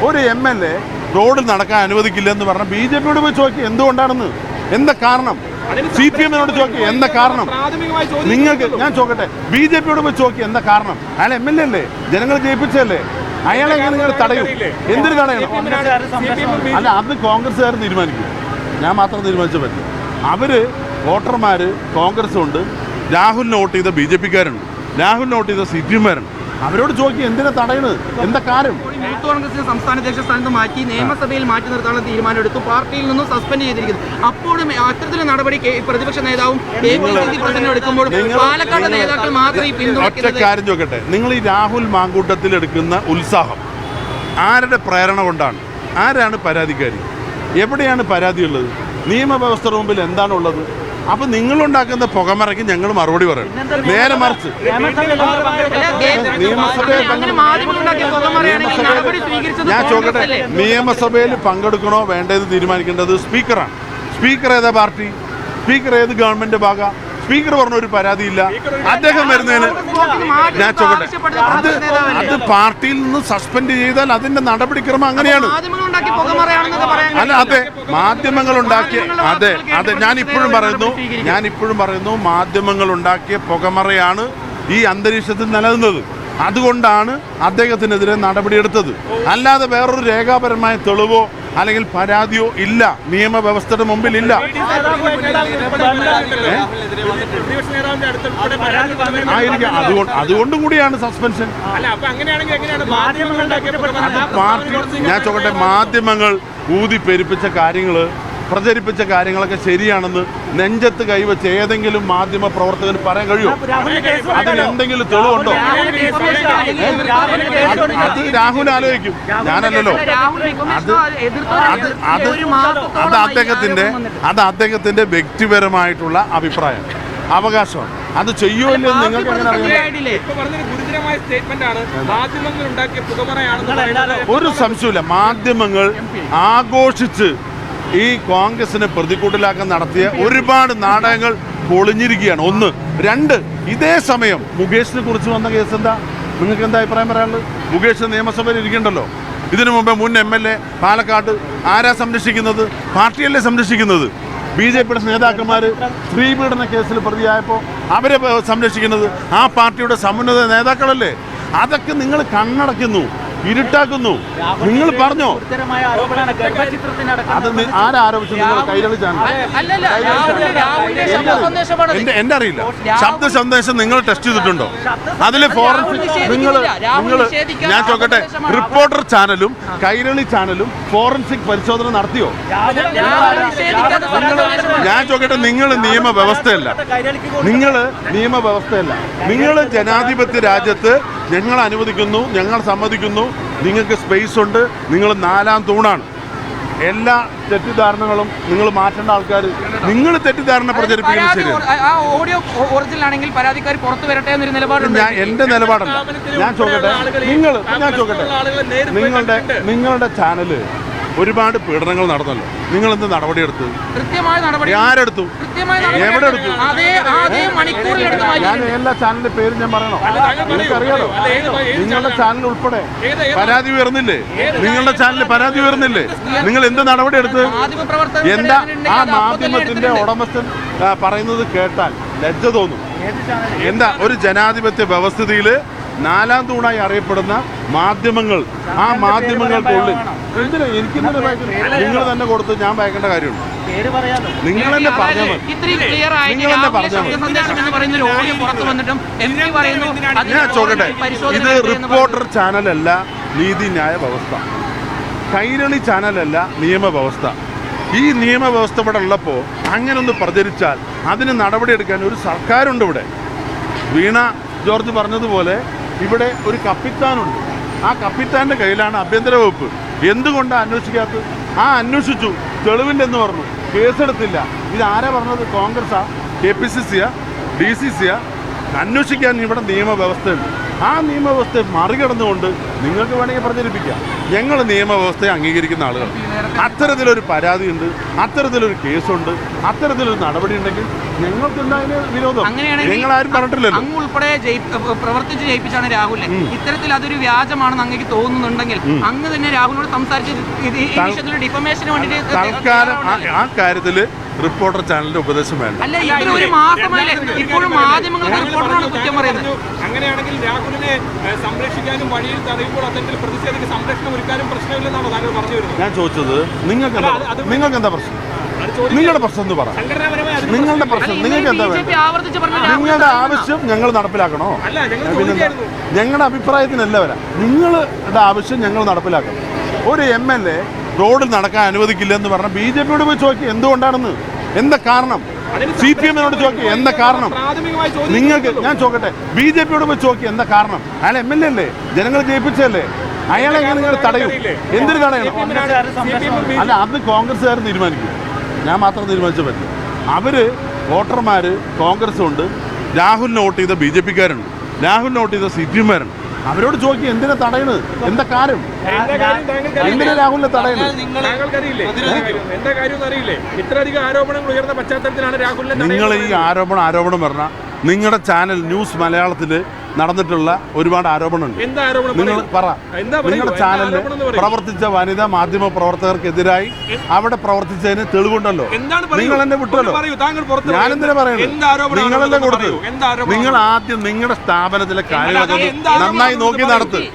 ഒരു MLA റോഡിൽ നടക്കാൻ അനുവദിക്കില്ലെന്ന് പറഞ്ഞാൽ BJPയോട് പോയി ചോദിക്കുക എന്തുകൊണ്ടാണെന്ന്, എന്താ കാരണം? CPM-നോട് ചോദിക്കുക എന്താ കാരണം? നിങ്ങൾക്ക് ഞാൻ ചോദിക്കട്ടെ, BJPയോട് പോയി ചോദിക്കുക എന്താ കാരണം? അയാൾ MLA അല്ലേ, ജനങ്ങൾ ജയിപ്പിച്ചല്ലേ, അയാളെ എങ്ങനെ നിങ്ങൾ തടയും? എന്തിനു തടയണം? അല്ല, അത് കോൺഗ്രസ്സുകാർ തീരുമാനിക്കും, ഞാൻ മാത്രം തീരുമാനിച്ചാൽ പറ്റും. അവര് വോട്ടർമാർ കോൺഗ്രസ് ഉണ്ട്, രാഹുലിന് വോട്ട് ചെയ്ത BJPക്കാരുണ്ട്, രാഹുലിന് വോട്ട് ചെയ്ത CPM-കാരുണ്ട്. അവരോട് ചോദിക്കുക എന്തിനാ തടയണത്, എന്താ കാര്യം? യൂത്ത് കോൺഗ്രസിനെ സംസ്ഥാന അധ്യക്ഷ സ്ഥാനത്ത് മാറ്റി നിയമസഭയിൽ മാറ്റി നിർത്താനുള്ള തീരുമാനമെടുത്തു, പാർട്ടിയിൽ നിന്നും സസ്പെൻഡ് ചെയ്തിരിക്കുന്നു. അപ്പോഴും അത്തരത്തിലുള്ള നടപടി പ്രതിപക്ഷ നേതാവും APCC പ്രസിഡന്റും എടുക്കുമ്പോൾ പാലക്കാട് നേതാക്കൾ മാത്രമേ ഒറ്റ കാര്യം ചോദിക്കട്ടെ, നിങ്ങൾ ഈ രാഹുൽ മാങ്കൂട്ടത്തിൽ എടുക്കുന്ന ഉത്സാഹം ആരുടെ പ്രേരണ കൊണ്ടാണ്? ആരാണ് പരാതിക്കാരി? എവിടെയാണ് പരാതിയുള്ളത്? നിയമവ്യവസ്ഥയുടെ മുമ്പിൽ എന്താണുള്ളത്? അപ്പൊ നിങ്ങളുണ്ടാക്കുന്ന പുകമറയ്ക്ക് ഞങ്ങൾ മറുപടി പറയണം. നേരെ മറിച്ച് ഞാൻ ചോദിക്കട്ടെ, നിയമസഭയിൽ പങ്കെടുക്കണോ വേണ്ടത് തീരുമാനിക്കേണ്ടത് സ്പീക്കറാണ്. സ്പീക്കർ ഏതാ പാർട്ടി? സ്പീക്കർ ഏത് ഗവൺമെന്റ് ഭാഗം? സ്പീക്കർ പറഞ്ഞ ഒരു പരാതിയില്ല. അദ്ദേഹം വരുന്നതിന് ഞാൻ ചോദിക്കട്ടെ, അത് പാർട്ടിയിൽ നിന്ന് സസ്പെൻഡ് ചെയ്താൽ അതിന്റെ നടപടിക്രമം അങ്ങനെയാണ്. അല്ല, അതെ, മാധ്യമങ്ങൾ ഉണ്ടാക്കിയ അതെ ഞാൻ ഇപ്പോഴും പറയുന്നു മാധ്യമങ്ങൾ ഉണ്ടാക്കിയ പുകമറയാണ് ഈ അന്തരീക്ഷത്തിൽ നിലനിന്നത്. അതുകൊണ്ടാണ് അദ്ദേഹത്തിനെതിരെ നടപടിയെടുത്തത്. അല്ലാതെ വേറൊരു രേഖാപരമായ തെളിവോ അല്ലെങ്കിൽ പരാതിയോ ഇല്ല, നിയമവ്യവസ്ഥയുടെ മുമ്പിൽ ഇല്ല. അതുകൊണ്ടും കൂടിയാണ് സസ്പെൻഷൻ. ഞാൻ ചോദിക്കട്ടെ, മാധ്യമങ്ങൾ ഊതി പെരുപ്പിച്ച കാര്യങ്ങൾ, പ്രചരിപ്പിച്ച കാര്യങ്ങളൊക്കെ ശരിയാണെന്ന് നെഞ്ചത്ത് കൈവച്ച് ഏതെങ്കിലും മാധ്യമ പ്രവർത്തകന് പറയാൻ കഴിയുമോ? അതിന് എന്തെങ്കിലും തെളിവുണ്ടോ? അത് രാഹുൽ ആലോചിക്കും, ഞാനല്ലല്ലോ. അത് അദ്ദേഹത്തിന്റെ വ്യക്തിപരമായിട്ടുള്ള അഭിപ്രായം, അവകാശമാണ്. അത് ചെയ്യുമല്ലോ നിങ്ങൾക്ക് എങ്ങനെ അറിയാം? ഒരു സംശയമില്ല, മാധ്യമങ്ങൾ ആഘോഷിച്ച് ഈ കോൺഗ്രസിനെ പ്രതിക്കൂട്ടിലാക്കാൻ നടത്തിയ ഒരുപാട് നാടകങ്ങൾ പൊളിഞ്ഞിരിക്കുകയാണ്. ഒന്ന്. രണ്ട്, ഇതേ സമയം മുകേഷിനെ കുറിച്ച് വന്ന കേസ് എന്താ? നിങ്ങൾക്ക് എന്താ അഭിപ്രായം പറയാനുള്ളത്? മുകേഷ് നിയമസഭയിൽ ഇരിക്കണ്ടല്ലോ. ഇതിനു മുമ്പേ മുൻ MLA പാലക്കാട് ആരാ സംരക്ഷിക്കുന്നത്? പാർട്ടിയല്ലേ സംരക്ഷിക്കുന്നത്. BJPയുടെ നേതാക്കന്മാർ സ്ത്രീപീഡന കേസിൽ പ്രതിയായപ്പോൾ അവരെ സംരക്ഷിക്കുന്നത് ആ പാർട്ടിയുടെ സമുന്നത നേതാക്കളല്ലേ. അതൊക്കെ നിങ്ങൾ കണ്ണടയ്ക്കുന്നു, ഇരുട്ടാക്കുന്നു. നിങ്ങൾ പറഞ്ഞോ? അത് ആരാരോപിച്ചു? നിങ്ങൾ കൈരളി ചാനൽ? എന്റെ അറിയില്ല. ശബ്ദ സന്ദേശം നിങ്ങൾ ടെസ്റ്റ് ചെയ്തിട്ടുണ്ടോ? അതില് ഞാൻ ചോദിക്കട്ടെ, റിപ്പോർട്ടർ ചാനലും കൈരളി ചാനലും ഫോറൻസിക് പരിശോധന നടത്തിയോ? ഞാൻ ചോദിക്കട്ടെ, നിങ്ങൾ നിയമവ്യവസ്ഥയല്ല, നിങ്ങൾ ജനാധിപത്യ രാജ്യത്ത് ഞങ്ങൾ അനുവദിക്കുന്നു, ഞങ്ങൾ സമ്മതിക്കുന്നു, നിങ്ങൾക്ക് സ്പേസ് ഉണ്ട്, നിങ്ങൾ നാലാം തൂണാണ്. എല്ലാ തെറ്റിദ്ധാരണകളും നിങ്ങൾ മാറ്റേണ്ട ആൾക്കാർ, നിങ്ങൾ തെറ്റിദ്ധാരണ പ്രചരിപ്പിക്കുന്നത് ശരിയാണ്. എന്റെ നിലപാടല്ല. ഞാൻ ചോദിക്കട്ടെ, നിങ്ങളുടെ ചാനല് ഒരുപാട് പീഡനങ്ങൾ നടന്നല്ലോ, നിങ്ങൾ എന്ത് നടപടിയെടുത്തു? ആരെടുത്തു? എവിടെ എടുത്തു? ഞാൻ എല്ലാ ചാനലിന്റെ പേര് ഞാൻ പറയണോ? നിങ്ങൾക്കറിയാലോ, നിങ്ങളുടെ ചാനൽ ഉൾപ്പെടെ പരാതി ഉയർന്നില്ലേ? നിങ്ങളുടെ ചാനലിൽ പരാതി ഉയർന്നില്ലേ? നിങ്ങൾ എന്ത് നടപടിയെടുത്ത്? എന്താ ആ മാധ്യമത്തിന്റെ ഉടമസ്ഥൻ പറയുന്നത് കേട്ടാൽ ലജ്ജ തോന്നും. എന്താ ഒരു ജനാധിപത്യ വ്യവസ്ഥിതിയിൽ നാലാം തൂണായി അറിയപ്പെടുന്ന മാധ്യമങ്ങൾ, ആ മാധ്യമങ്ങൾക്കുള്ളിൽ എന്തിനാ എനിക്കിന്നലെ നിങ്ങൾ തന്നെ കൊടുത്ത് ഞാൻ വായിക്കേണ്ട കാര്യമുണ്ട്? നിങ്ങൾ തന്നെ പറഞ്ഞാൽ മതി. ഞാൻ ചോദിക്കട്ടെ, ഇത് റിപ്പോർട്ടർ ചാനലല്ല നീതിന്യായ വ്യവസ്ഥ, കൈരളി ചാനലല്ല നിയമവ്യവസ്ഥ. ഈ നിയമവ്യവസ്ഥ ഇവിടെ ഉള്ളപ്പോൾ അങ്ങനെ ഒന്ന് പ്രചരിച്ചാൽ അതിന് നടപടിയെടുക്കാൻ ഒരു സർക്കാരുണ്ട്. ഇവിടെ വീണ ജോർജ് പറഞ്ഞതുപോലെ ഇവിടെ ഒരു കപ്പിത്താനുണ്ട്. ആ കപ്പിത്താൻ്റെ കയ്യിലാണ് ആഭ്യന്തര വകുപ്പ്. എന്തുകൊണ്ടാണ് അന്വേഷിക്കാത്തത്? അന്വേഷിച്ചു, തെളിവില്ലെന്ന് പറഞ്ഞു, കേസെടുത്തില്ല. ഇതാരാ പറഞ്ഞത്? കോൺഗ്രസ്സാ? KPCC-യാ? DCC-യാ? അന്വേഷിക്കാൻ ഇവിടെ നിയമവ്യവസ്ഥയുണ്ട്. ആ നിയമവ്യവസ്ഥയെ മറികടന്നുകൊണ്ട് നിങ്ങൾക്ക് വേണമെങ്കിൽ പ്രചരിപ്പിക്കാം. ഞങ്ങൾ നിയമവ്യവസ്ഥയെ അംഗീകരിക്കുന്ന ആളുകൾ. അത്തരത്തിലൊരു പരാതിയുണ്ട്, അത്തരത്തിലൊരു കേസുണ്ട്, അത്തരത്തിലൊരു നടപടി ഉണ്ടെങ്കിൽ ഞങ്ങൾക്കുണ്ടായ വിരോധം ഞങ്ങളാരും പറഞ്ഞിട്ടില്ലല്ലോ. അങ്ങ് ഉൾപ്പെടെ പ്രവർത്തിച്ച് ജയിപ്പിച്ചാണ് രാഹുലിനെ. ഇത്തരത്തിൽ അതൊരു വ്യാജമാണെന്ന് അങ്ങേക്ക് തോന്നുന്നുണ്ടെങ്കിൽ അങ്ങ് തന്നെ രാഹുലിനോട് സംസാരിച്ച് ഡിഫമേഷന് വേണ്ടിയിട്ട് തൽക്കാലം ആ കാര്യത്തിൽ റിപ്പോർട്ടർ ചാനലിന്റെ ഉപദേശം വേണ്ട. അല്ല, ഇതിൽ ഒരു മാസമല്ലേ ഇപ്പോഴും മാധ്യമങ്ങൾ റിപ്പോർട്ടറാണ് കുറ്റം പറയുന്നത്. അങ്ങനെയാണെങ്കിൽ രാഹുലിനെ സംരക്ഷിക്കാനും വഴിയിൽ തടയുമ്പോൾ അത്തരത്തിൽ പ്രതിഷേധത്തിന് സംരക്ഷണം ഒരുക്കാനും പ്രശ്നമില്ലെന്നാണോ താങ്കൾ പറഞ്ഞു വരുന്നത്? ഞാൻ ചോദിച്ചത് നിങ്ങൾക്ക് എന്താ പ്രശ്നം? നിങ്ങളുടെ പ്രശ്നം എന്ന് പറ. നിങ്ങളുടെ പ്രശ്നം നിങ്ങൾക്ക് എന്താ വേണ്ടത്? നിങ്ങളുടെ ആവശ്യം ഞങ്ങൾ നടപ്പിലാക്കണോ? ഞങ്ങളുടെ അഭിപ്രായത്തിനല്ല വരാം. നിങ്ങളുടെ ആവശ്യം ഞങ്ങൾ നടപ്പിലാക്കണം. ഒരു MLA റോഡിൽ നടക്കാൻ അനുവദിക്കില്ല എന്ന് പറഞ്ഞാൽ BJPയോട് പോയി ചോദിക്കുക എന്തുകൊണ്ടാണെന്ന്. എന്താ കാരണം? CPM-നോട് ചോദിക്കുക എന്താ കാരണം? നിങ്ങൾക്ക് ഞാൻ ചോദിക്കട്ടെ, BJPയോട് പോയി ചോദിക്കുക എന്താ കാരണം? അയാൾ MLA അല്ലേ, ജനങ്ങൾ ജയിപ്പിച്ചല്ലേ, അയാളെ എങ്ങനെ നിങ്ങൾ തടയും? എന്തിനു തടയണം? അല്ല, അത് കോൺഗ്രസ്സുകാർ തീരുമാനിക്കും, ഞാൻ മാത്രം തീരുമാനിച്ചാൽ പറ്റില്ല. അവര് വോട്ടർമാര് കോൺഗ്രസ് ഉണ്ട്, രാഹുലിന് വോട്ട് ചെയ്ത BJPക്കാരുണ്ട്, രാഹുലിന് വോട്ട് ചെയ്ത CPM-കാരുണ്ട്. അവരോട് ചോദിക്കുക എന്തിനാ തടയണത്, എന്താ കാര്യം, എന്തിനാ രാഹുലിനെ തടയണത്? നിങ്ങൾ ഈ ആരോപണം പറഞ്ഞാൽ നിങ്ങളുടെ ചാനൽ ന്യൂസ് മലയാളത്തിൽ നടന്നിട്ടുള്ള ഒരുപാട് ആരോപണമുണ്ട്. നിങ്ങൾ പറ. നിങ്ങളുടെ ചാനലിൽ പ്രവർത്തിച്ച വനിതാ മാധ്യമ പ്രവർത്തകർക്കെതിരായി അവിടെ പ്രവർത്തിച്ചതിന് തെളിവുണ്ടല്ലോ. നിങ്ങൾ എന്നെ വിട്ടല്ലോ. ഞാനെന്തിനാ പറയുന്നത്? നിങ്ങളല്ലേ കൊടുത്തത്. നിങ്ങൾ ആദ്യം നിങ്ങളുടെ സ്ഥാപനത്തിലെ കാര്യങ്ങളൊക്കെ നന്നായി നോക്കി നടത്തുക.